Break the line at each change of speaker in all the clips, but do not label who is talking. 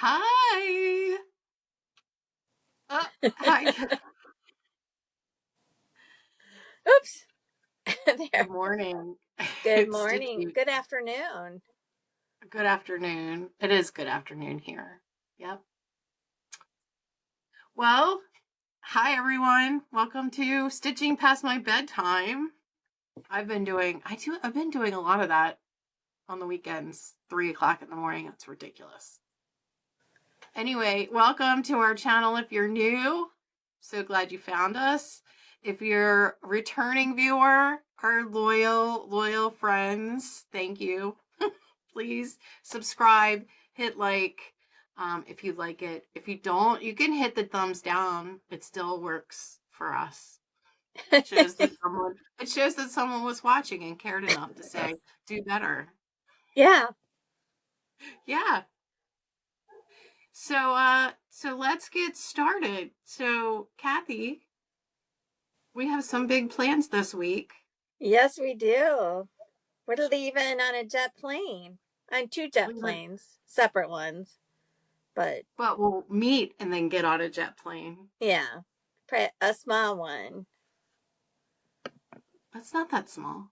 Hi. Hi.
Oops.
Good
There.
morning.
Good
It's
morning.
Stitchy.
Good afternoon.
Good afternoon. It is good afternoon here. Yep. Well, hi everyone. Welcome to Stitching Past My Bedtime. I've been doing a lot of that on the weekends, 3 o'clock in the morning. It's ridiculous. Anyway, welcome to our channel if you're new. So glad you found us. If you're a returning viewer, our loyal friends, thank you. Please subscribe, hit like if you like it. If you don't, you can hit the thumbs down. It still works for us. It shows that someone was watching and cared enough to say, do better.
Yeah.
Yeah. So let's get started. So Kathy, we have some big plans this week.
Yes, we do. We're leaving on a jet plane. On two jet planes, separate ones. But
We'll meet and then get on a jet plane.
yeah, a small one.
That's not that small.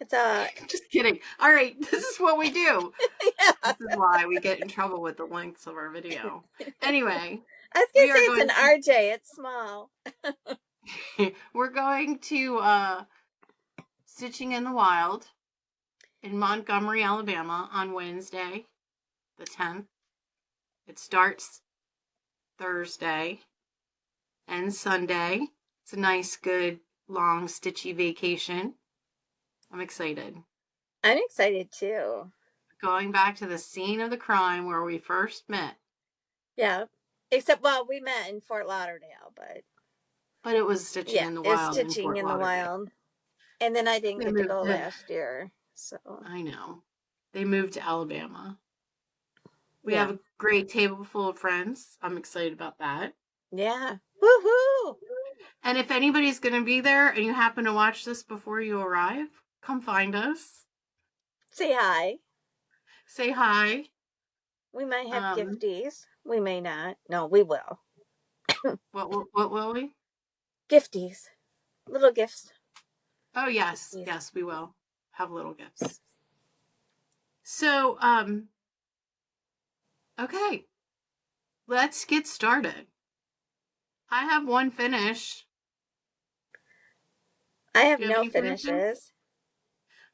It's a
Just kidding. All right, this is what we do.
yeah.
This is why we get in trouble with the lengths of our video. Anyway,
I was gonna
we
say
are
it's an
going
RJ. It's small.
to we're going to Stitching in the Wild in Montgomery, Alabama on Wednesday, the 10th. It starts Thursday and Sunday. It's a nice, good, long, stitchy vacation. I'm excited.
I'm excited too.
Going back to the scene of the crime where we first met.
Yeah. Except, well, we met in Fort Lauderdale,
But it was Stitching
yeah,
in the
it's
Wild in
Stitching
Fort
in the
Lauderdale.
Wild. And then I didn't
They
get to
moved
go
to,
last year. So
I know. They moved to Alabama. We have
yeah.
a great table full of friends. I'm excited about that.
Yeah. Woohoo!
And if anybody's going to be there and you happen to watch this before you arrive, come find us.
Say hi.
Say hi.
We might have
Um,
gifties. We may not. No, we will.
what will we?
Gifties. Little gifts.
Oh, yes.
Gifties.
Yes, we will have little gifts. So, okay. Let's get started. I have one finish.
I have
Do you have
no
any finishes?
finishes.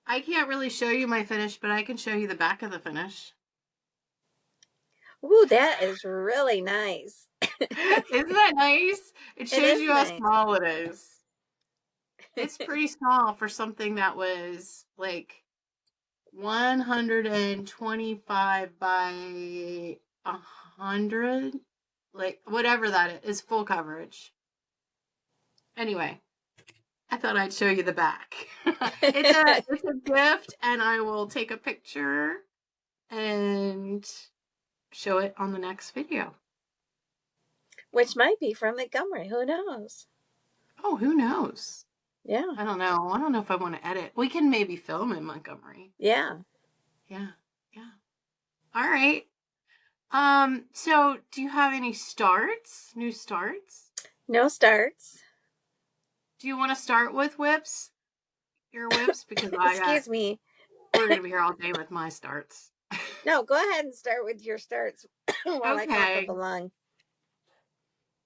I can't really show you my finish, but I can show you the back of the finish.
Ooh, that is really nice.
Isn't that nice? It
It
shows
is
you how
nice.
small it is. It's pretty small for something that was like 125 by 100, like whatever that is full coverage. Anyway, I thought I'd show you the back. It's a gift, and I will take a picture and show it on the next video.
Which might be from Montgomery. Who knows?
Oh, who knows?
Yeah.
I don't know. I don't know if I want to edit. We can maybe film in Montgomery.
Yeah.
Yeah. Yeah. All right. So do you have any starts? New starts?
No starts.
Do you want to start with whips? Your whips? Because
Excuse me.
we're gonna be here all day with my starts.
No, go ahead and start with your starts while I cough up
Okay.
a lung.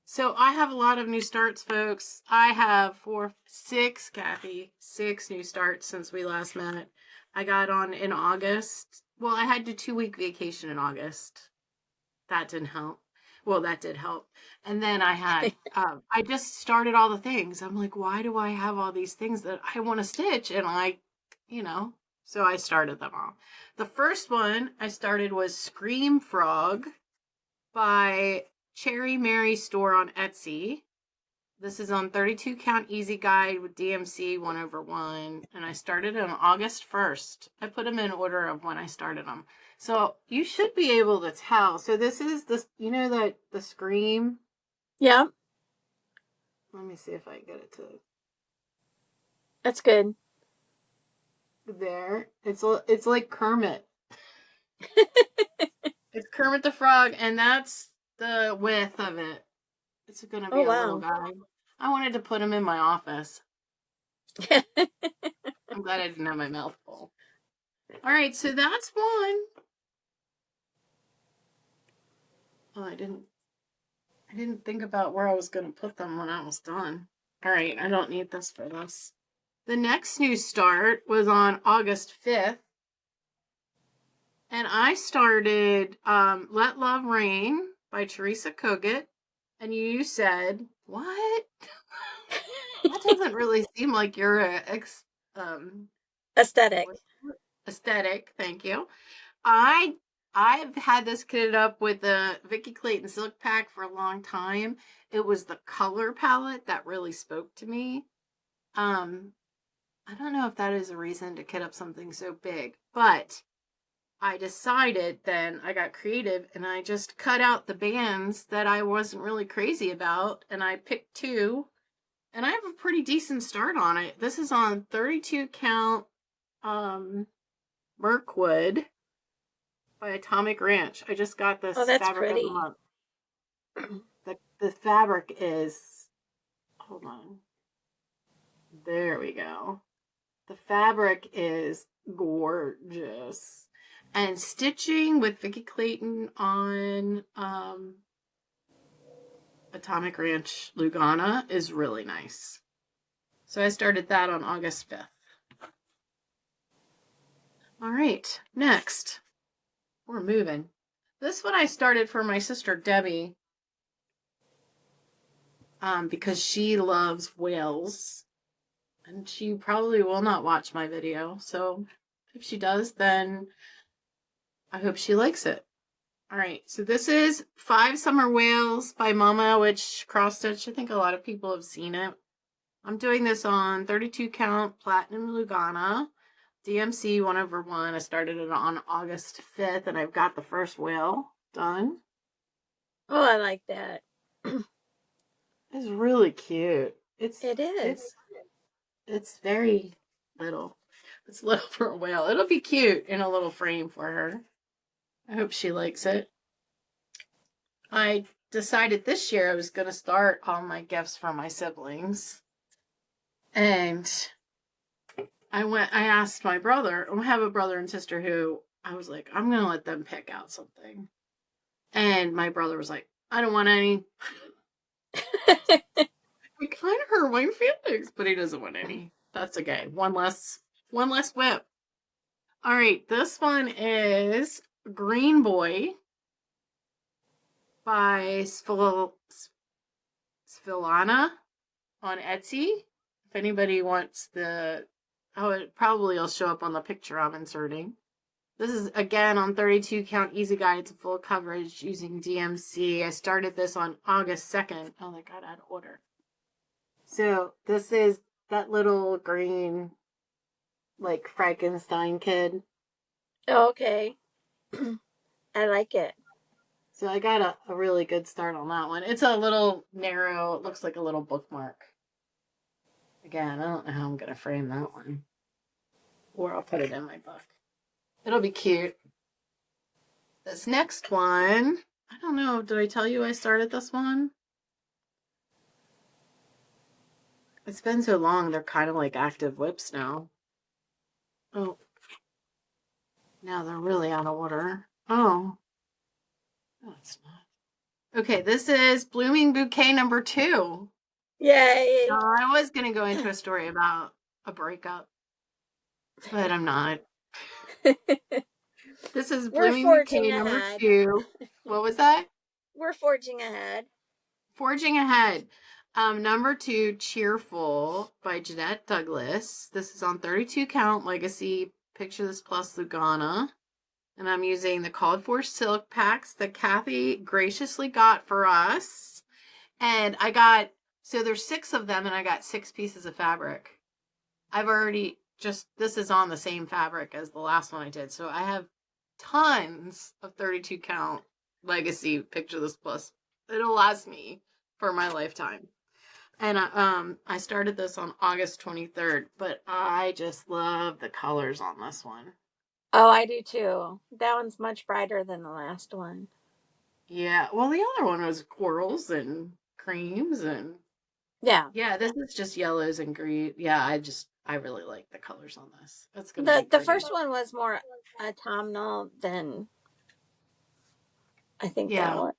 So I have a lot of new starts, folks. I have six new starts since we last met. I got on in August. Well, I had a 2-week vacation in August. That didn't help. Well, that did help. And then I had, I just started all the things. I'm like, why do I have all these things that I want to stitch? And so I started them all. The first one I started was Scream Frog by Cherry Mary Store on Etsy. This is on 32 count easy guide with DMC 1/1. And I started on August 1st. I put them in order of when I started them. So you should be able to tell. So this is the Scream.
Yeah.
Let me see if I can get it to
That's good.
there. It's like Kermit. It's Kermit the Frog, and that's the width of it. It's going to
Oh,
be a little
wow.
guy. I wanted to put him in my office. I'm glad I didn't have my mouth full. All right, so that's one. Oh, I didn't think about where I was going to put them when I was done. All right, I don't need this for this. The next new start was on August 5th. And I started Let Love Rain by Teresa Kogut. And you said, what? That doesn't really seem like you're
Aesthetic.
aesthetic. Thank you. I've had this kitted up with the Vicky Clayton Silk Pack for a long time. It was the color palette that really spoke to me. I don't know if that is a reason to kit up something so big, but I decided then I got creative and I just cut out the bands that I wasn't really crazy about and I picked two and I have a pretty decent start on it. This is on 32 count Mirkwood by Atomic Ranch. I just got this
Oh, that's
fabric of the
pretty.
month. The fabric is, hold on. There we go. The fabric is gorgeous. And stitching with Vicky Clayton on Atomic Ranch Lugana is really nice. So I started that on August 5th. All right, next. We're moving. This one I started for my sister Debbie because she loves whales. And she probably will not watch my video. So if she does, then I hope she likes it. All right, so this is 5 Summer Whales by Mama, which cross-stitch. I think a lot of people have seen it. I'm doing this on 32 count Platinum Lugana, DMC 1/1. I started it on August 5th, and I've got the first whale done.
Oh, I like that.
It's really cute.
It is.
It's very little. It's little for a whale. It'll be cute in a little frame for her. I hope she likes it. I decided this year I was going to start all my gifts from my siblings. And I asked my brother, I have a brother and sister who I was like, I'm going to let them pick out something. And my brother was like, I don't want any. It kind of hurt my feelings, but he doesn't want any. That's okay. One less whip. All right, this one is Green Boy by Svilana on Etsy. If anybody wants it probably will show up on the picture I'm inserting. This is again on 32 count easy guide to full coverage using DMC. I started this on August 2nd. Oh my god, out of order. So this is that little green, like Frankenstein kid.
Oh, okay. I like it.
So I got a really good start on that one. It's a little narrow. It looks like a little bookmark. Again, I don't know how I'm going to frame that one. Or I'll put it in my book. It'll be cute. This next one, I don't know. Did I tell you I started this one? It's been so long, they're kind of like active whips now. Oh. Now they're really out of order. Oh. No, it's not. Okay, this is Blooming Bouquet number 2.
Yay.
Now, I was going to go into a story about a breakup, but I'm not. This is Blooming Bouquet number 2. What was that?
We're forging ahead.
Forging Ahead. Number 2, Cheerful by Jeanette Douglas. This is on 32 count Legacy Picture This Plus Lugana. And I'm using the called for silk packs that Kathy graciously got for us. And so there's 6 of them and I got 6 pieces of fabric. This is on the same fabric as the last one I did. So I have tons of 32 count Legacy Picture This Plus. It'll last me for my lifetime. And I started this on August 23rd, but I just love the colors on this one.
Oh, I do too. That one's much brighter than the last one.
Yeah. Well, the other one was corals and creams and
Yeah.
yeah, this is just yellows and green. Yeah, I really like the colors on this. It's gonna be
The
pretty.
first one was more autumnal than I think that
Yeah.
one.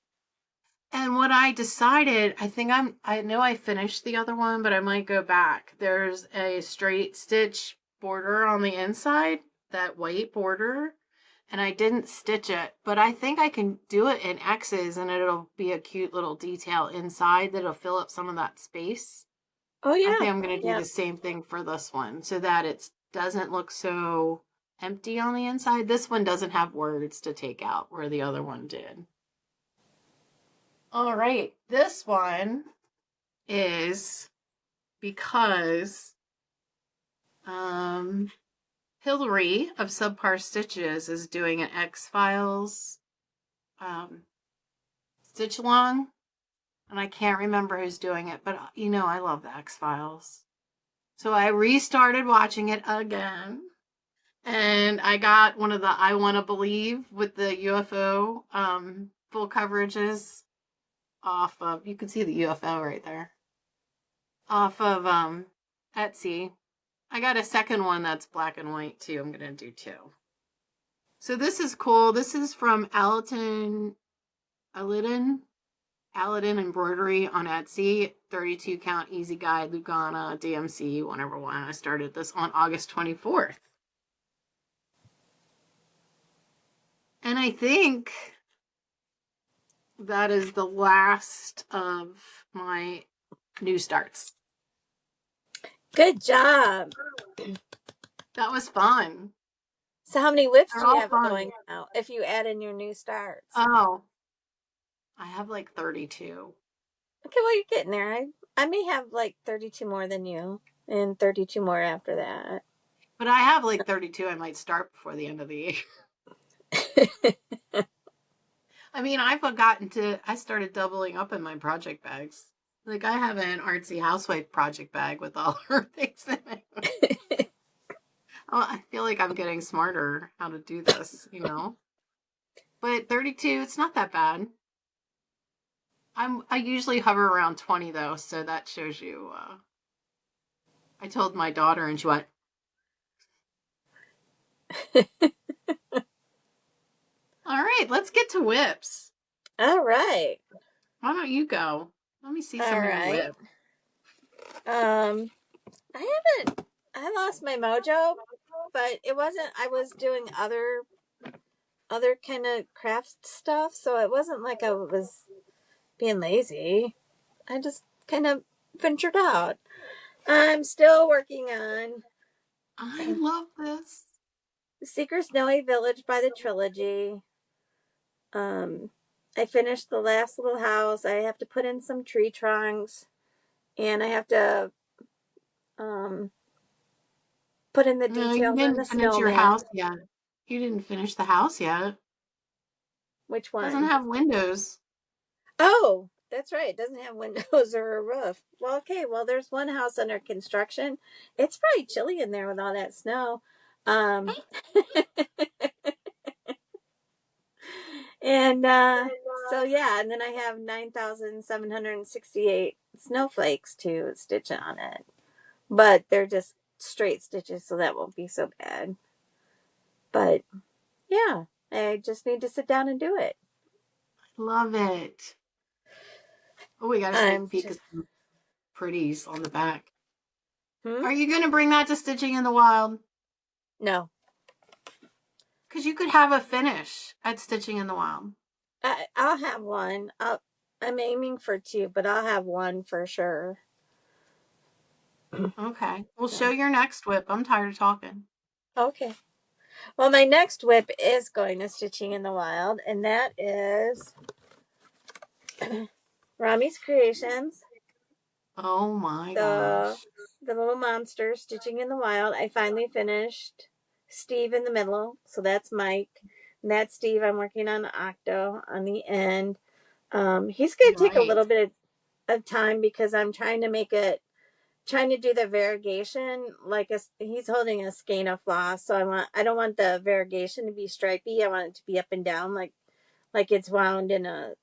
And what I decided, I know I finished the other one, but I might go back. There's a straight stitch border on the inside, that white border, and I didn't stitch it, but I think I can do it in X's and it'll be a cute little detail inside that'll fill up some of that space.
Oh
I
yeah.
think I'm going to do
Yeah.
the same thing for this one so that it doesn't look so empty on the inside. This one doesn't have words to take out where the other one did. All right, this one is because um, Hillary of Subpar Stitches is doing an X Files stitch along, and I can't remember who's doing it, but I love the X Files. So I restarted watching it again, and I got one of the I Want to Believe with the UFO full coverages off of, you can see the UFO right there, off of Etsy. I got a second one that's black and white too. I'm going to do two. So this is cool. This is from Alidin Embroidery on Etsy. 32 count easy guide, Lugana, DMC, whenever one. I started this on August 24th. And I think that is the last of my new starts.
Good job.
That was fun.
So how many whips
They're
do you
all
have
fun.
going now if you add in your new starts?
Oh, I have like 32.
Okay, well you're getting there. I may have like 32 more than you and 32 more after that.
But I have like 32 I might start before the end of the year. I mean, I started doubling up in my project bags. Like, I have an artsy housewife project bag with all her things in it. I feel like I'm getting smarter how to do this. But 32, it's not that bad. I usually hover around 20 though, so that shows you. I told my daughter, and she went, "All right, let's get to whips.
All right.
Why don't you go? Let me see
All
some of your
right.
whip."
Um I lost my mojo, but it wasn't I was doing other kind of craft stuff, so it wasn't like I was being lazy. I just kind of ventured out. I'm still working on
I love this.
Secret Snowy Village by the Trilogy. Um, I finished the last little house. I have to put in some tree trunks, and I have to um, put in the
No, you
details on
didn't
the
finish your house
snowman.
yet. You didn't finish the house yet. It
Which
doesn't
one?
have windows.
Oh, that's right. It doesn't have windows or a roof. Well, okay. Well, there's one house under construction. It's probably chilly in there with all that snow. Um, and so yeah, and then I have 9,768 snowflakes to stitch on it, but they're just straight stitches, so that won't be so bad. But yeah, I just need to sit down and do it.
Love it. Oh, we got a sneak
I'm
peek of
just
some pretties on the back.
hmm?
Are you going to bring that to Stitching in the Wild?
No,
Because you could have a finish at Stitching in the Wild.
I'll have one. I'm aiming for two, but I'll have one for sure.
Okay. Well, show
So,
your next whip. I'm tired of talking.
okay. Well, my next whip is going to Stitching in the Wild, and that is Rami's Creations.
Oh my
the
gosh.
the little monster Stitching in the Wild. I finally finished Steve in the middle, so that's Mike. And that's Steve. I'm working on Octo on the end. He's going to take a
Right.
little bit of time because I'm trying to make it trying to do the variegation like he's holding a skein of floss, so I don't want the variegation to be stripy. I want it to be up and down like it's wound in a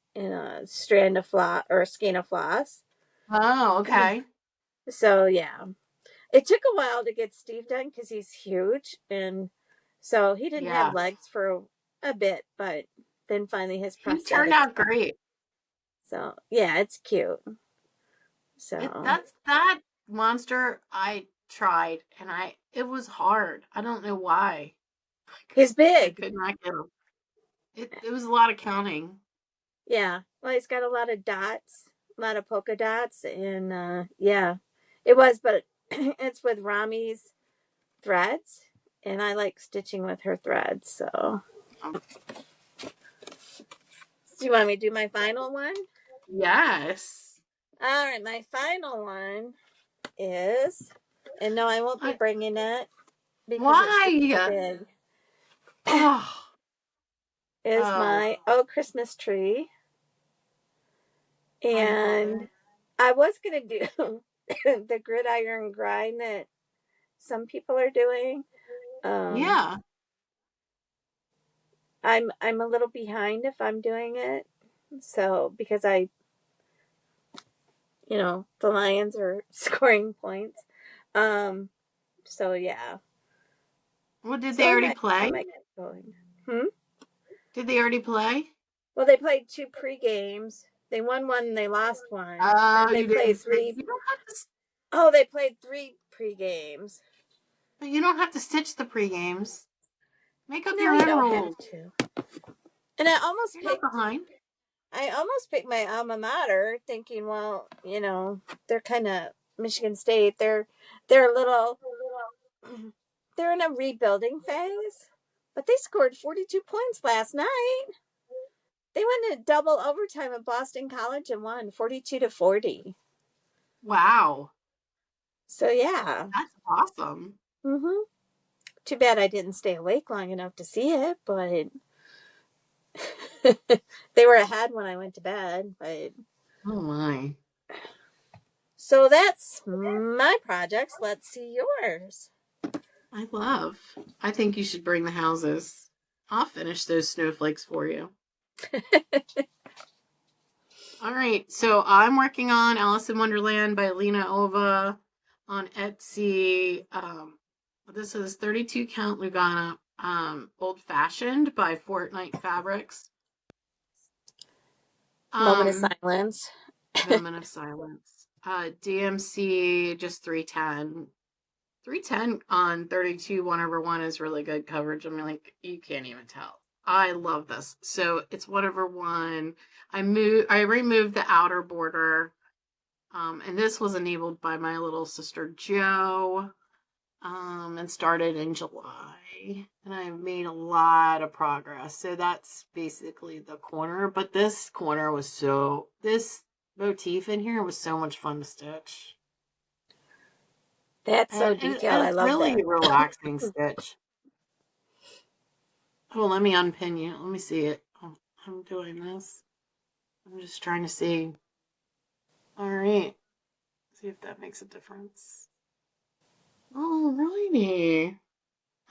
strand of floss or a skein of floss.
Oh, okay.
So yeah, it took a while to get Steve done because he's huge, and so he didn't have
Yeah.
legs for a bit, but then finally his
He turned
prosthetics.
out great.
So yeah, it's cute.
It
So
that's that monster I tried and it was hard. I don't know why.
he's
I
big.
could not get him. It was a lot of counting.
Yeah. Well, he's got a lot of dots, a lot of polka dots, and yeah, it was. But it's with Rami's threads, and I like stitching with her threads. So,
Um,
do you want me to do my final one?
yes.
All right, my final one is, and no, I won't be
I,
bringing it because it's just too
why?
big.
Oh.
Is
Oh.
my Christmas tree,
I love it.
and I was gonna do the gridiron grind that some people are doing. Um,
Yeah.
I'm a little behind if I'm doing it. So because the Lions are scoring points. Um so yeah.
Well, did
So
they already
I
play?
might keep going. Hmm?
Did they already play?
Well, they played two pre-games. They won one and they lost one.
Oh,
They
you didn't
played
say.
three. Oh, they played three pre-games.
You don't have to stitch the pre games. Make up
No,
your
you
own
don't have
rules.
to. And
You're not behind.
I almost picked my alma mater thinking, well, they're kind of Michigan State. They're a little they're in a rebuilding phase, but they scored 42 points last night. They went to double overtime at Boston College and won 42-40.
Wow.
So yeah.
That's awesome.
Mhm. Too bad I didn't stay awake long enough to see it, but they were ahead when I went to bed, but
Oh my.
so that's my projects. Let's see yours.
I think you should bring the houses. I'll finish those snowflakes for you. All right. So I'm working on Alice in Wonderland by Lena Ova on Etsy. This is 32 count Lugana Old Fashioned by Fortnite Fabrics.
Moment of
Um,
silence.
Moment of Silence. DMC just 310. 310 on 32 1/1 is really good coverage. I mean, like, you can't even tell. I love this. So it's 1/1. I removed the outer border. And this was enabled by my little sister Jo. And started in July. And I made a lot of progress. So that's basically the corner. But this motif in here was so much fun to stitch.
That's so
And
detailed. I
it's
love
really
that.
a relaxing stitch. Oh, let me unpin you. Let me see it. Oh, I'm doing this. I'm just trying to see. All right. See if that makes a difference. Oh, righty.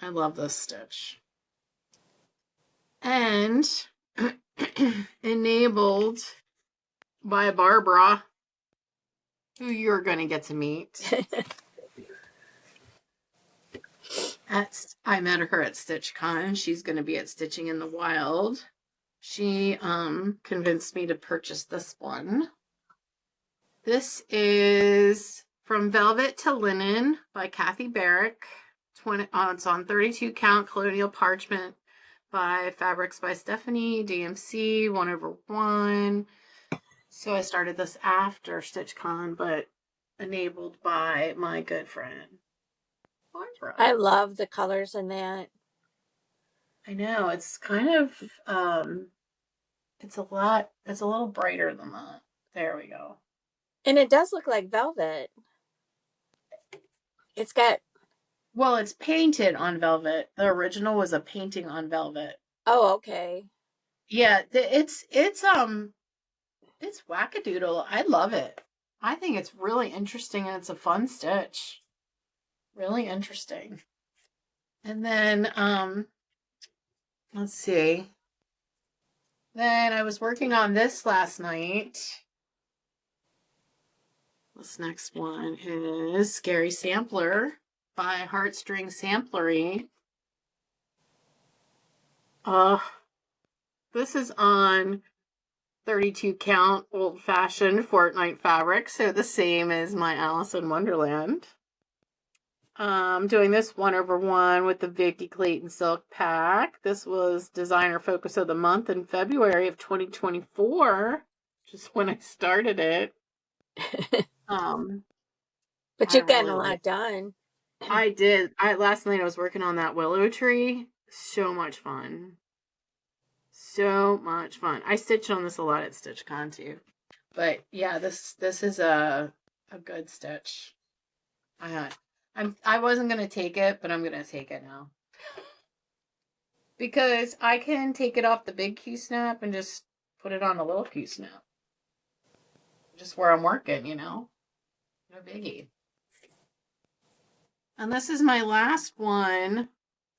I love this stitch. And enabled by Barbara, who you're going to get to meet. I met her at StitchCon. She's going to be at Stitching in the Wild. She convinced me to purchase this one. This is From Velvet to Linen by Kathy Barrick. It's on 32 count colonial parchment by Fabrics by Stephanie, DMC, 1/1. So I started this after StitchCon, but enabled by my good friend Barbara.
I love the colors in that.
I know, it's kind of it's a little brighter than that. There we go.
And it does look like velvet. It's got
Well, it's painted on velvet. The original was a painting on velvet.
oh, okay.
Yeah, it's wackadoodle. I love it. I think it's really interesting and it's a fun stitch. Really interesting. And then, let's see. Then I was working on this last night. This next one is Scary Sampler by Heartstring Samplery. This is on 32 count old fashioned fortnight fabric, so the same as my Alice in Wonderland. Doing this 1/1 with the Vicky Clayton Silk Pack. This was Designer Focus of the Month in February of 2024, just when I started it.
But
I
you've gotten
really
a
like.
lot done.
I did. Last night I was working on that willow tree. So much fun. So much fun. I stitched on this a lot at StitchCon too. But yeah, this is a good stitch. I wasn't gonna take it, but I'm gonna take it now. Because I can take it off the big Q snap and just put it on a little Q snap. Just where I'm working, No biggie. And this is my last one.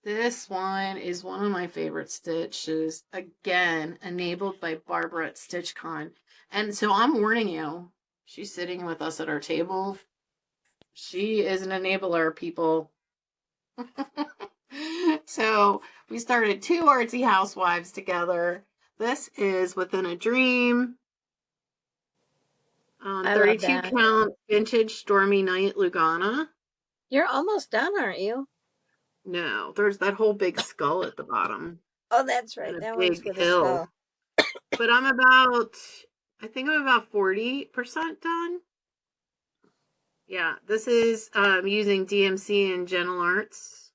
This one is one of my favorite stitches. Again, enabled by Barbara at StitchCon. And so I'm warning you, she's sitting with us at our table. She is an enabler, people. So we started 2 artsy housewives together. This is Within a Dream.
I love
32
that.
count vintage Stormy Night Lugana.
You're almost done, aren't you?
No, there's that whole big skull at the bottom.
Oh, that's
And
right.
a
That one's
big
for the
hill.
skull.
But I think I'm about 40% done. Yeah, this is using DMC and Gentle Arts.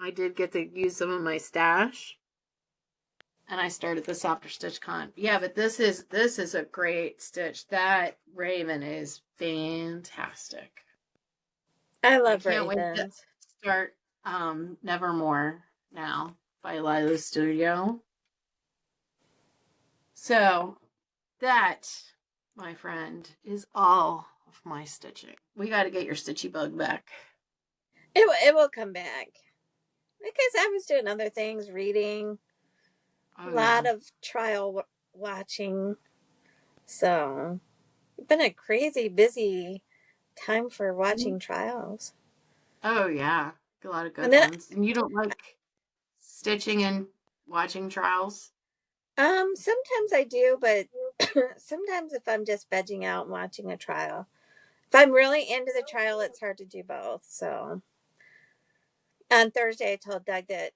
I did get to use some of my stash. And I started this after StitchCon. Yeah, but this is a great stitch. That Raven is fantastic.
I
I
love
can't wait to
ravens.
start Nevermore now by Lilo Studio. So that, my friend, is all of my stitching. We got to get your stitchy bug back.
It will come back. Because I was doing other things, reading, a
Oh
lot
yeah.
of trial watching. So, it's been a crazy busy time for watching trials.
Oh yeah. A lot of
And
good
then
ones. And you don't like stitching and watching trials?
sometimes I do, but sometimes if I'm just vegging out and watching a trial. If I'm really into the trial, it's hard to do both. So on Thursday I told Doug that,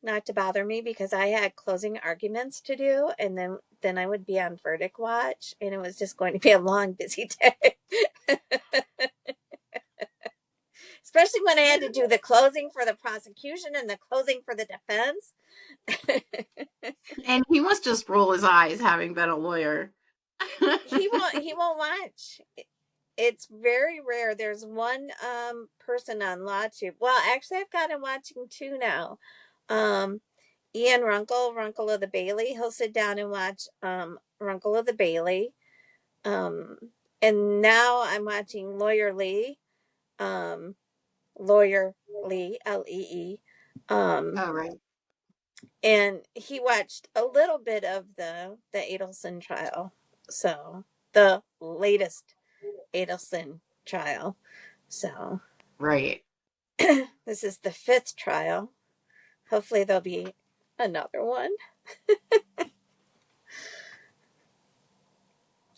not to bother me because I had closing arguments to do, and then I would be on verdict watch, and it was just going to be a long, busy day. Especially when I had to do the closing for the prosecution and the closing for the defense.
And he must just roll his eyes having been a lawyer.
He won't watch. It's very rare. There's one person on LawTube. Well, actually I've got him watching 2 now. Ian Runkle of the Bailey. He'll sit down and watch Runkle of the Bailey. And now I'm watching Lawyer Lee. Lawyer Lee, Lee.
Oh right.
And he watched a little bit of the Adelson trial. So the latest Adelson trial. So
Right.
this is the 5th trial. Hopefully there'll be another one.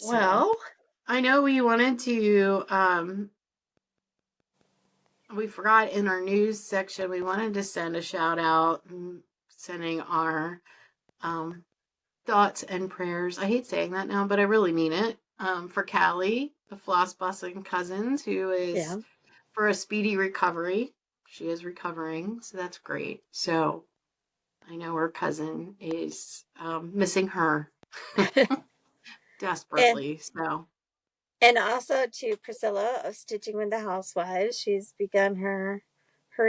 Well, I know we wanted to we forgot in our news section, we wanted to send a shout out, sending our thoughts and prayers. I hate saying that now, but I really mean it. For Callie, the Floss Bussin' Cousins, who is for a speedy recovery. She is recovering, so that's great. So I know her cousin is missing her desperately.
And also to Priscilla of Stitching with the Housewives. She's begun her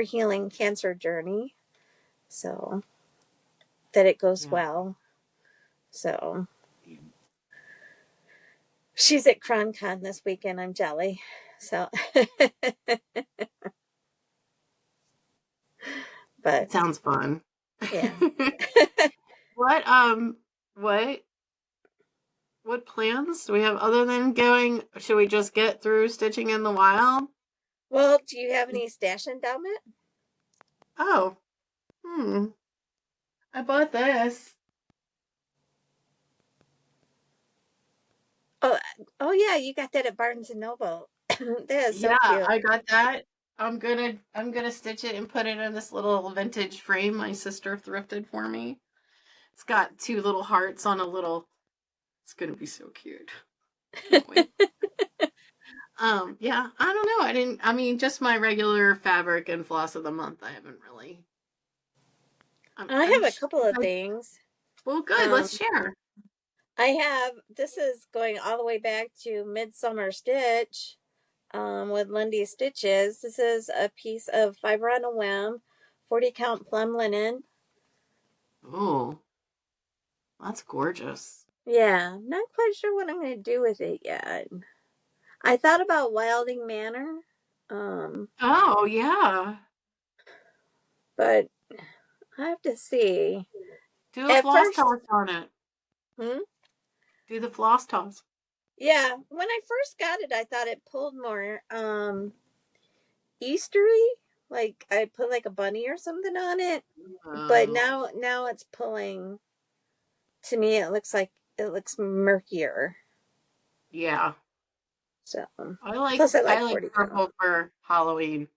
healing cancer journey. So that it goes well. So She's at CronCon this weekend. I'm jelly. So, but
It sounds fun.
yeah.
What what what plans do we have other than going? Should we just get through stitching in the wild?
Well, do you have any stash endowment?
Oh, I bought this.
Oh, oh yeah, you got that at Barnes and Noble. That is so
Yeah,
cute.
I got that. I'm gonna stitch it and put it in this little vintage frame my sister thrifted for me. It's got two little hearts on a little. It's gonna be so cute. Can't wait. Yeah, I don't know. I mean, just my regular fabric and floss of the month. I haven't really.
I
I'm
have a couple of
I,
things.
well, good.
Um,
Let's share.
I have, this is going all the way back to Midsummer Stitch with Lindy Stitches. This is a piece of Fiber on a Whim, 40 count plum linen.
Oh, that's gorgeous.
Yeah, not quite sure what I'm going to do with it yet. I thought about Wilding Manor,
Oh, yeah.
but I have to see.
Do a
At
floss
first,
toss on it.
hmm?
Do the floss toss.
Yeah, when I first got it, I thought it pulled more Eastery, like I put like a bunny or something on it. But
Oh,
now it's pulling. To me, it looks murkier.
yeah.
So
I like
plus I
I
like
like
40 count.
purple for Halloween.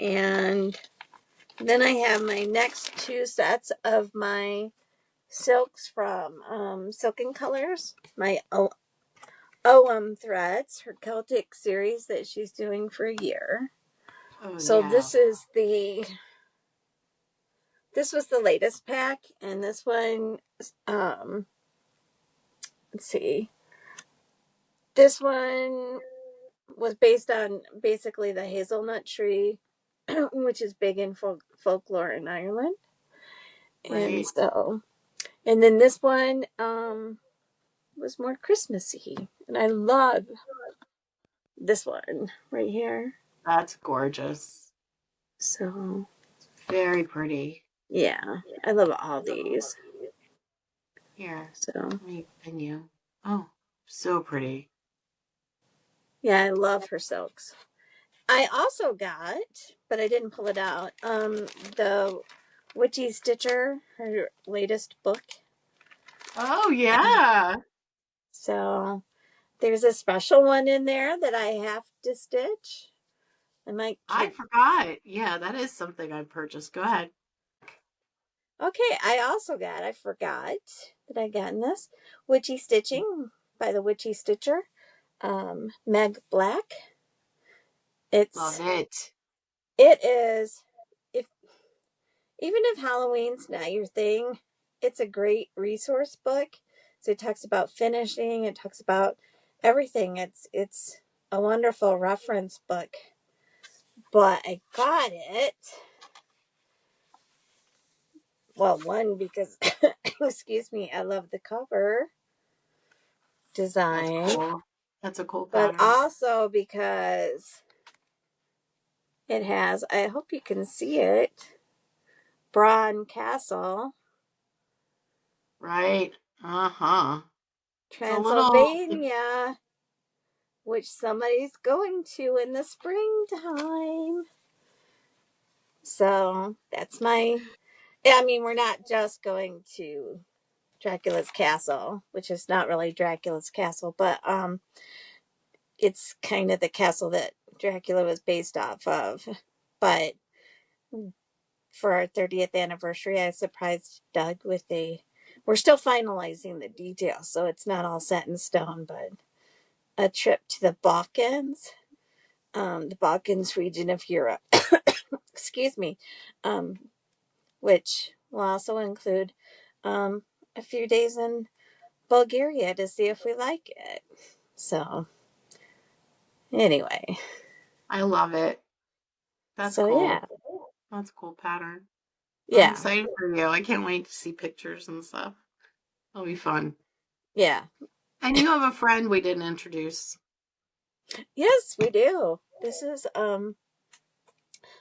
And then I have my next two sets of my silks from Silken Colors, my OM threads, her Celtic series that she's doing for a year.
Oh,
So
yeah.
this was the latest pack, and this one, um, let's see, this one was based on basically the hazelnut tree, which is big in folklore in Ireland, and
Right.
so, and then this one was more Christmassy, and I love this one right here.
That's gorgeous.
So
Very pretty.
yeah, I love all these.
Here,
So
let me pin you. Oh, so pretty.
yeah, I love her silks. I also got, but I didn't pull it out. The Witchy Stitcher, her latest book.
Oh, yeah.
So there's a special one in there that I have to stitch. I might
I
keep.
forgot. Yeah, that is something I purchased. Go ahead.
Okay, I forgot that I got in this Witchy Stitching by the Witchy Stitcher, Meg Black.
Love
It's
it.
it is if even if Halloween's not your thing, it's a great resource book. So it talks about finishing, it talks about everything. It's a wonderful reference book. But I got it. Well, one because excuse me, I love the cover
That's
design,
cool. That's a cool
but
pattern.
also because it has, I hope you can see it, Braun Castle,
Right. Uh-huh. It's a little,
Transylvania, which somebody's going to in the springtime. So that's my, I mean, we're not just going to Dracula's castle, which is not really Dracula's castle, but it's kind of the castle that Dracula was based off of. But for our 30th anniversary, I surprised Doug with we're still finalizing the details, so it's not all set in stone, but a trip to the Balkans region of Europe, excuse me, um, which will also include um, a few days in Bulgaria to see if we like it. So, anyway,
I love it. That's
so yeah,
cool. That's a cool pattern. I'm
yeah,
excited for you. I can't wait to see pictures and stuff. It'll be fun.
yeah.
And you have a friend we didn't introduce.
Yes, we do. This is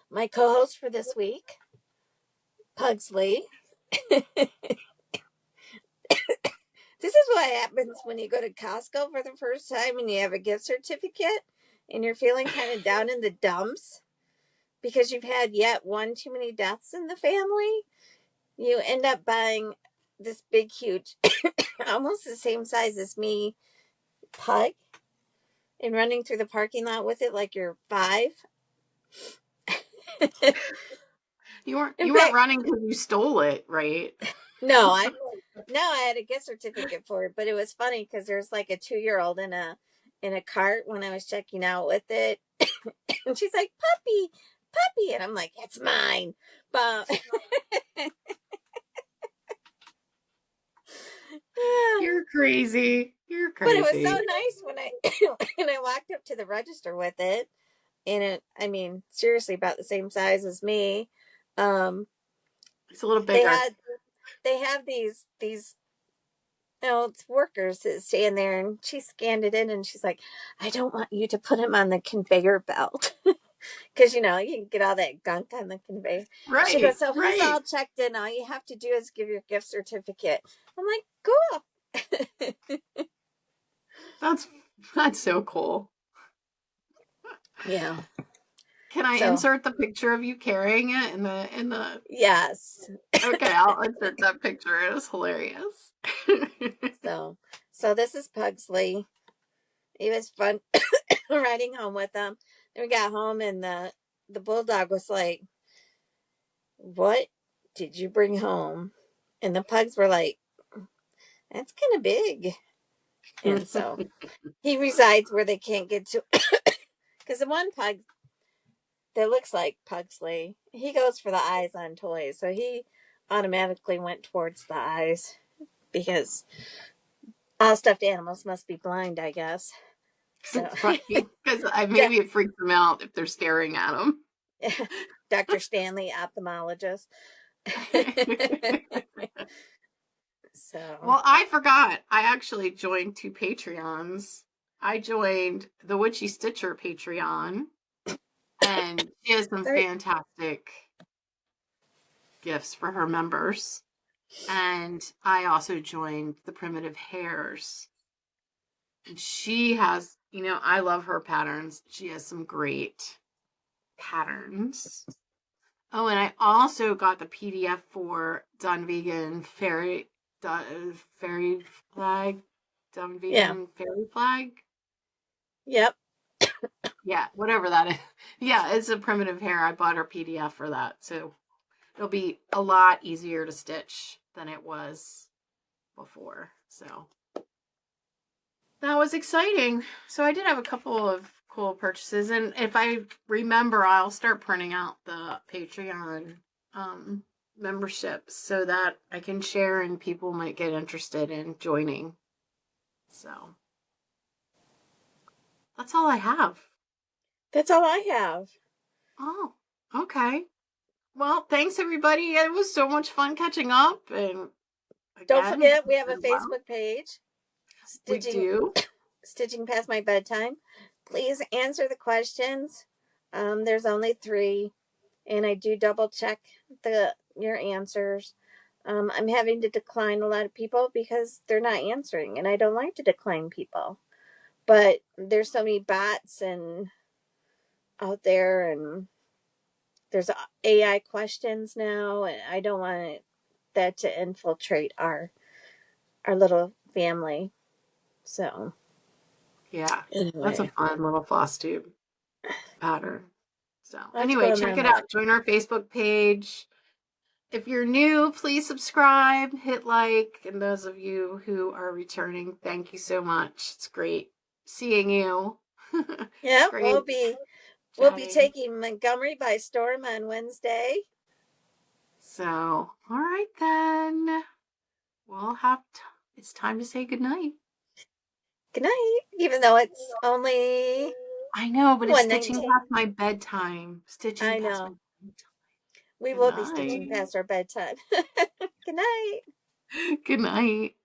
my co-host for this week, Pugsley. This is what happens when you go to Costco for the first time and you have a gift certificate and you're feeling kind of down in the dumps because you've had yet one too many deaths in the family. You end up buying this big, huge, almost the same size as me pug and running through the parking lot with it like you're 5.
You weren't
In
you weren't
fact,
running because you stole it, right?
no, I had a gift certificate for it, but it was funny because there's like a 2-year-old in a cart when I was checking out with it, and she's like, "Puppy, puppy," and I'm like, "It's mine." But
You're crazy. You're
but it was so
crazy.
nice when I when I walked up to the register with it, and it, I mean, seriously, about the same size as me. Um,
It's a little
they
bigger.
had they have these it's workers that stand there, and she scanned it in, and she's like, "I don't want you to put him on the conveyor belt." Because you can get all that gunk on the conveyor. She
Right,
goes, "So he's
right.
all checked in. All you have to do is give your gift certificate." I'm like, "Cool."
That's that's so cool.
Yeah.
Can I
So
insert the picture of you carrying it in the
yes.
Okay, I'll insert that picture. It was hilarious.
So this is Pugsley. It was fun riding home with him. Then we got home, and the bulldog was like, "What did you bring home?" And the pugs were like, "That's kind of big." And so he resides where they can't get to, because the one pug that looks like Pugsley, he goes for the eyes on toys. So he automatically went towards the eyes because all stuffed animals must be blind, I guess. So,
Right, because
yeah,
maybe it freaks them out if they're staring at them.
Dr. Stanley, ophthalmologist. So,
Well, I forgot. I actually joined 2 Patreons. I joined the Witchy Stitcher Patreon, and she has some
sorry.
fantastic gifts for her members. And I also joined the Primitive Hares. And she has, I love her patterns. She has some great patterns. Oh, and I also got the PDF for Done Vegan Fairy Flag. Done
Yeah.
Vegan Fairy Flag.
Yep.
Yeah, whatever that is. Yeah, it's a primitive hair. I bought her PDF for that. So it'll be a lot easier to stitch than it was before. So that was exciting. So I did have a couple of cool purchases. And if I remember, I'll start printing out the Patreon memberships so that I can share and people might get interested in joining. So that's all I have.
That's all I have.
Oh, okay. Well, thanks everybody. It was so much fun catching up. And
Don't
again,
forget, we have a
well,
Facebook page,
we
Stitching
do.
Stitching Past My Bedtime. Please answer the questions. There's only 3, and I do double check your answers. I'm having to decline a lot of people because they're not answering, and I don't like to decline people. But there's so many bots and out there, and there's AI questions now, and I don't want that to infiltrate our little family. So
Yeah, that's a
anyway,
fun little FlossTube pattern. So
lots
anyway,
going
check
on
it
there.
out. Join our Facebook page. If you're new, please subscribe, hit like, and those of you who are returning, thank you so much. It's great seeing you. It's
Yeah,
great
we'll be
chatting.
taking Montgomery by storm on Wednesday.
So, all right then. We'll have it's time to say goodnight.
Good night. Even though it's only
I know, but it's stitching
1:19.
past my bedtime. Stitching
I
past my
know.
bedtime.
We
Good
will be stitching
night.
past our bedtime. Good night.
Good night.